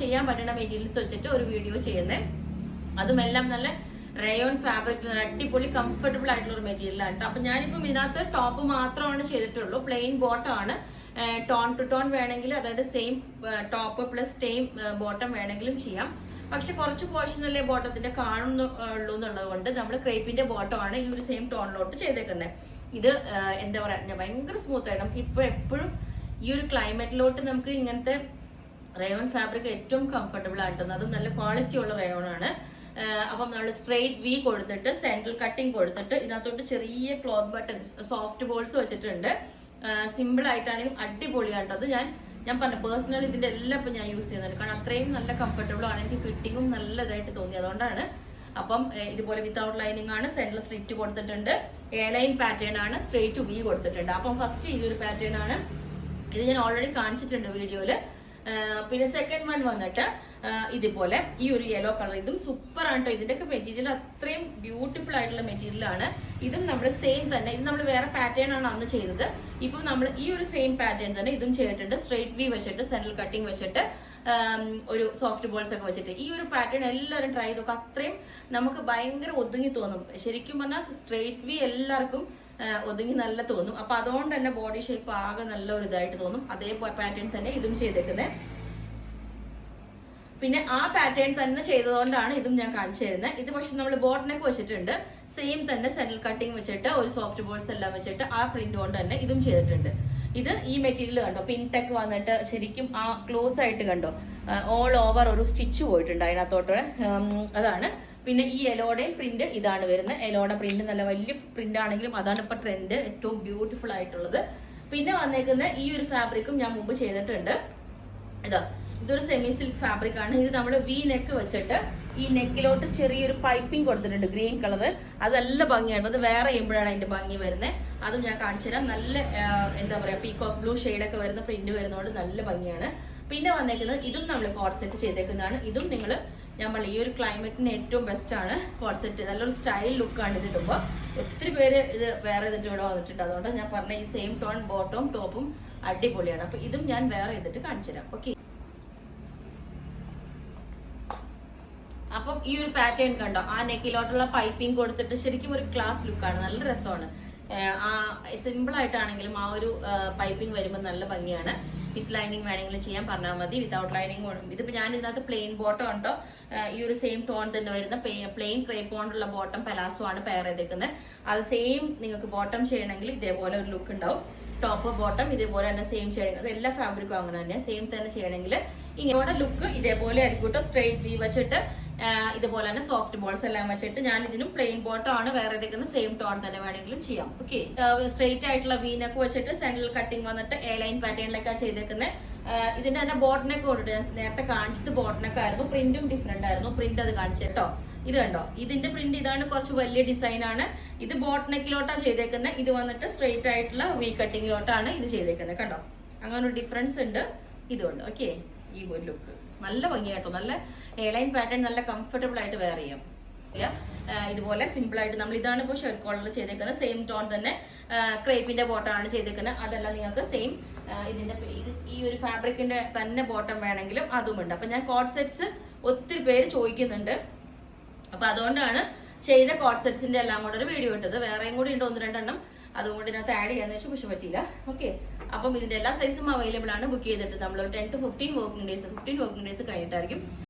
ചെയ്യാൻ പറ്റുന്ന മെറ്റീരിയൽസ് വെച്ചിട്ട് ഒരു വീഡിയോ ചെയ്യുന്നത്. അതുമെല്ലാം നല്ല റയോൺ ഫാബ്രിക്, അടിപൊളി കംഫർട്ടബിൾ ആയിട്ടുള്ള ഒരു മെറ്റീരിയൽ ആണ്. അപ്പൊ ഞാനിപ്പം ഇതിനകത്ത് ടോപ്പ് മാത്രമാണ് ചെയ്തിട്ടുള്ളൂ, പ്ലെയിൻ ബോട്ടം ആണ്. ടോൺ ടു ടോൺ വേണമെങ്കിൽ, അതായത് same top plus same bottom വേണമെങ്കിലും ചെയ്യാം. പക്ഷെ കുറച്ച് പോർഷനല്ലേ ബോട്ടത്തിന്റെ കാണുന്നുള്ളൂ എന്നുള്ളത് കൊണ്ട് നമ്മൾ ക്രേപ്പിന്റെ ബോട്ടം ആണ് ഈ ഒരു സെയിം ടോണിലോട്ട് ചെയ്തേക്കുന്നത്. ഇത് എന്താ പറയാ, ഭയങ്കര സ്മൂത്ത് ആയിട്ട് നമുക്ക് ഇപ്പൊ എപ്പോഴും ഈ ഒരു ക്ലൈമറ്റിലോട്ട് നമുക്ക് ഇങ്ങനത്തെ റയോൺ ഫാബ്രിക് ഏറ്റവും കംഫർട്ടബിൾ ആയിട്ടുള്ളത്. അതും നല്ല ക്വാളിറ്റി ഉള്ള റയോൺ ആണ്. അപ്പം നമ്മൾ സ്ട്രെയിറ്റ് വി കൊടുത്തിട്ട് സെൻട്രൽ കട്ടിങ് കൊടുത്തിട്ട് ഇതിനകത്തോട്ട് ചെറിയ ക്ലോത്ത് ബട്ടൺസ്, സോഫ്റ്റ് ബോൾസ് വെച്ചിട്ടുണ്ട്. സിമ്പിൾ ആയിട്ടാണെങ്കിലും അടിപൊളിയാണ്. അത് ഞാൻ പറഞ്ഞ പേഴ്സണൽ ഇതിന്റെ എല്ലാം ഇപ്പൊ ഞാൻ യൂസ് ചെയ്യുന്നുണ്ട്, കാരണം അത്രയും നല്ല കംഫർട്ടബിൾ ആണ്. എനിക്ക് ഫിറ്റിങ്ങും നല്ലതായിട്ട് തോന്നി, അതുകൊണ്ടാണ്. അപ്പം ഇതുപോലെ വിത്തൗട്ട് ലൈനിങ് ആണ്, സെൻട്രൽ സ്ലിറ്റ് കൊടുത്തിട്ടുണ്ട്, എ ലൈൻ പാറ്റേൺ ആണ്, സ്ട്രെയിറ്റ് വി കൊടുത്തിട്ടുണ്ട്. അപ്പം ഫസ്റ്റ് ഈ ഒരു പാറ്റേൺ ആണ്, ഇത് ഞാൻ ഓൾറെഡി കാണിച്ചിട്ടുണ്ട് വീഡിയോയില്. പിന്നെ സെക്കൻഡ് വൺ വന്നിട്ട് ഇതുപോലെ ഈ ഒരു യെല്ലോ കളർ, ഇതും സൂപ്പർ ആണ് കേട്ടോ. ഇതിന്റെയൊക്കെ മെറ്റീരിയൽ അത്രയും ബ്യൂട്ടിഫുൾ ആയിട്ടുള്ള മെറ്റീരിയൽ ആണ്. ഇതും നമ്മൾ സെയിം തന്നെ, ഇത് നമ്മൾ വേറെ പാറ്റേൺ ആണ് അന്ന് ചെയ്തത്. ഇപ്പം നമ്മൾ ഈ ഒരു സെയിം പാറ്റേൺ തന്നെ ഇതും ചെയ്തിട്ടുണ്ട്, സ്ട്രെയിറ്റ് വി വെച്ചിട്ട് സെൻട്രൽ കട്ടിങ് വെച്ചിട്ട് ഒരു സോഫ്റ്റ് ബോൾസ് ഒക്കെ വെച്ചിട്ട്. ഈ ഒരു പാറ്റേൺ എല്ലാവരും ട്രൈ ചെയ്തൊക്കെ, അത്രയും നമുക്ക് ഭയങ്കര ഒതുങ്ങി തോന്നും. ശരിക്കും പറഞ്ഞാൽ സ്ട്രെയിറ്റ് വി എല്ലാവർക്കും ഒതുങ്ങി നല്ല തോന്നും. അപ്പൊ അതുകൊണ്ട് തന്നെ ബോഡി ഷേപ്പ് ആകെ നല്ല ഒരു ഇതായിട്ട് തോന്നും. അതേ പാറ്റേൺ തന്നെ ഇതും ചെയ്തേക്കുന്നത്. പിന്നെ ആ പാറ്റേൺ തന്നെ ചെയ്തതുകൊണ്ടാണ് ഇതും ഞാൻ കാണിച്ചു തരുന്നത്. ഇത് പക്ഷെ നമ്മൾ ബോട്ടനൊക്കെ വെച്ചിട്ടുണ്ട്, സെയിം തന്നെ സെൻട്രൽ കട്ടിങ് വെച്ചിട്ട് ഒരു സോഫ്റ്റ് ബോൾസ് എല്ലാം വെച്ചിട്ട് ആ പ്രിന്റ് കൊണ്ട് തന്നെ ഇതും ചെയ്തിട്ടുണ്ട്. ഇത് ഈ മെറ്റീരിയൽ കണ്ടോ, പിൻടെക്ക് വന്നിട്ട് ശരിക്കും ആ ക്ലോസ് ആയിട്ട് കണ്ടോ, ഓൾ ഓവർ ഒരു സ്റ്റിച്ച് പോയിട്ടുണ്ട് അതിനകത്തോട്ട്. അതാണ്. പിന്നെ ഈ എലോയുടെയും പ്രിന്റ് ഇതാണ് വരുന്നത്. എലോയുടെ പ്രിന്റ് നല്ല വലിയ പ്രിന്റ് ആണെങ്കിലും അതാണ് ഇപ്പൊ ട്രെൻഡ്, ഏറ്റവും ബ്യൂട്ടിഫുൾ ആയിട്ടുള്ളത്. പിന്നെ വന്നേക്കുന്ന ഈ ഒരു ഫാബ്രിക്കും ഞാൻ മുമ്പ് ചെയ്തിട്ടുണ്ട്. ഇതൊരു സെമി സിൽക്ക് ഫാബ്രിക് ആണ്. ഇത് നമ്മൾ വി നെക്ക് വെച്ചിട്ട് ഈ നെക്കിലോട്ട് ചെറിയൊരു പൈപ്പിംഗ് കൊടുത്തിട്ടുണ്ട്, ഗ്രീൻ കളർ. അതല്ല ഭംഗിയാണ്. അത് വേറെ ചെയ്യുമ്പോഴാണ് അതിന്റെ ഭംഗി വരുന്നത്. അതും ഞാൻ കാണിച്ചു തരാം. നല്ല എന്താ പറയാ, പീകോക്ക് ബ്ലൂ ഷെയ്ഡൊക്കെ വരുന്ന പ്രിന്റ് വരുന്നതുകൊണ്ട് നല്ല ഭംഗിയാണ്. പിന്നെ വന്നേക്കുന്നത് ഇതും നമ്മൾ കോഡ് സെറ്റ് ചെയ്തേക്കുന്നതാണ്. ഇതും നിങ്ങൾ നമ്മൾ ഈ ഒരു ക്ലൈമറ്റിന് ഏറ്റവും ബെസ്റ്റ് ആണ് കോഡ് സെറ്റ്. നല്ലൊരു സ്റ്റൈൽ ലുക്കാണ് ഇതിടുമ്പോൾ. ഒത്തിരി പേര് ഇത് വേറെ ഇതിട്ട് ഇവിടെ വന്നിട്ടുണ്ട്. അതുകൊണ്ട് ഞാൻ പറഞ്ഞ ഈ സെയിം ടോൺ ബോട്ടവും ടോപ്പും അടിപൊളിയാണ്. അപ്പൊ ഇതും ഞാൻ വേറെ ചെയ്തിട്ട് കാണിച്ചു തരാം. ഓക്കെ, അപ്പം ഈ ഒരു പാറ്റേൺ കണ്ടോ, ആ നെക്കിലോട്ടുള്ള പൈപ്പിംഗ് കൊടുത്തിട്ട് ശരിക്കും ഒരു ക്ലാസ് ലുക്കാണ്, നല്ല രസമാണ്. ആ സിമ്പിൾ ആയിട്ടാണെങ്കിലും ആ ഒരു പൈപ്പിംഗ് വരുമ്പോൾ നല്ല ഭംഗിയാണ്. വിത്ത് ലൈനിങ് വേണമെങ്കിലും ചെയ്യാൻ പറഞ്ഞാൽ മതി, വിത്തൗട്ട് ലൈനിങ്. ഇതിപ്പോൾ ഞാൻ ഇതിനകത്ത് പ്ലെയിൻ ബോട്ടം ഉണ്ടോ, ഈ ഒരു സെയിം ടോൺ തന്നെ വരുന്ന പ്ലെയിൻ ക്രേപ്പ് കൊണ്ടുള്ള ബോട്ടം പലാസോ ആണ് പെയർ ചെയ്തേക്കുന്നത്. അത് സെയിം നിങ്ങൾക്ക് ബോട്ടം ചെയ്യണമെങ്കിൽ ഇതേപോലെ ഒരു ലുക്ക് ഉണ്ടാവും. ടോപ്പ് ബോട്ടം ഇതേപോലെ തന്നെ സെയിം ചെയ്യണമെങ്കിൽ, അത് എല്ലാ ഫാബ്രിക്കും അങ്ങനെ തന്നെ സെയിം തന്നെ ചെയ്യണമെങ്കിൽ ഇങ്ങോട്ട് ലുക്ക് ഇതേപോലെ ആയിരിക്കും കേട്ടോ. സ്ട്രെയിറ്റ് വി വെച്ചിട്ട് ഇതുപോലെ തന്നെ സോഫ്റ്റ് ബോൾസ് എല്ലാം വെച്ചിട്ട് ഞാൻ ഇതിനും പ്ലെയിൻ ബോട്ടം ആണ് വേറെ എടുക്കുന്നത്, സെയിം ടോൺ തന്നെ വേണമെങ്കിലും ചെയ്യാം. ഓക്കെ, സ്ട്രെയിറ്റ് ആയിട്ടുള്ള വീനൊക്കെ വെച്ചിട്ട് സെൻട്രൽ കട്ടിങ് വന്നിട്ട് എ ലൈൻ പാറ്റേണിലേക്കാണ് ചെയ്തേക്കുന്നത്. ഇതിന്റെ തന്നെ ബോട്ടനൊക്കെ കൊണ്ടിട്ട് ഞാൻ നേരത്തെ കാണിച്ചത് ബോട്ടനൊക്കെ ആയിരുന്നു, പ്രിന്റും ഡിഫറെന്റ് ആയിരുന്നു. പ്രിന്റ് അത് കാണിച്ചു കേട്ടോ. ഇത് കണ്ടോ, ഇതിന്റെ പ്രിന്റ് ഇതാണ്, കുറച്ച് വലിയ ഡിസൈൻ ആണ്. ഇത് ബോട്ടനെക്കിലോട്ടാണ് ചെയ്തേക്കുന്നത്. ഇത് വന്നിട്ട് സ്ട്രെയിറ്റ് ആയിട്ടുള്ള വി കട്ടിങ്ങിലോട്ടാണ് ഇത് ചെയ്തേക്കുന്നത്. കണ്ടോ, അങ്ങനെ ഒരു ഡിഫറൻസ് ഉണ്ട് ഇതുകൊണ്ട്. ഓക്കെ, ഈ ഒരു ലുക്ക് നല്ല ഭംഗിയായിട്ടോ, നല്ല എയർലൈൻ പാറ്റേൺ, നല്ല കംഫർട്ടബിൾ ആയിട്ട് വെയർ ചെയ്യാം. ഇതുപോലെ സിമ്പിൾ ആയിട്ട് നമ്മൾ ഇതാണ് ഇപ്പോൾ ഷർട്ട് കോളറിൽ ചെയ്തേക്കുന്നത്. സെയിം ടോൺ തന്നെ ക്രേപ്പിന്റെ ബോട്ടമാണ് ചെയ്തേക്കുന്നത്. അതല്ല നിങ്ങൾക്ക് സെയിം ഇതിന്റെ ഈ ഒരു ഫാബ്രിക്കിന്റെ തന്നെ ബോട്ടം വേണമെങ്കിലും അതുമുണ്ട്. അപ്പൊ ഞാൻ കോഡ് സെറ്റ്സ് ഒത്തിരി പേര് ചോദിക്കുന്നുണ്ട്. അപ്പൊ അതുകൊണ്ടാണ് ചെയ്ത കോഡ് സെറ്റ്സിന്റെ എല്ലാം കൂടെ ഒരു വീഡിയോ ഇട്ടത്. വേറെയും കൂടി ഉണ്ട് 1-2 അതുകൊണ്ട് ഇതിനകത്ത് ആഡ് ചെയ്യാന്ന് വെച്ചാൽ പക്ഷെ പറ്റില്ല. ഓക്കെ, അപ്പം ഇതിന്റെ എല്ലാ സൈസും അവൈലബിൾ ആണ്. ബുക്ക് ചെയ്തിട്ട് നമ്മൾ 10 to 15 വർക്കിംഗ് ഡേയ്സ് കഴിഞ്ഞിട്ടായിരിക്കും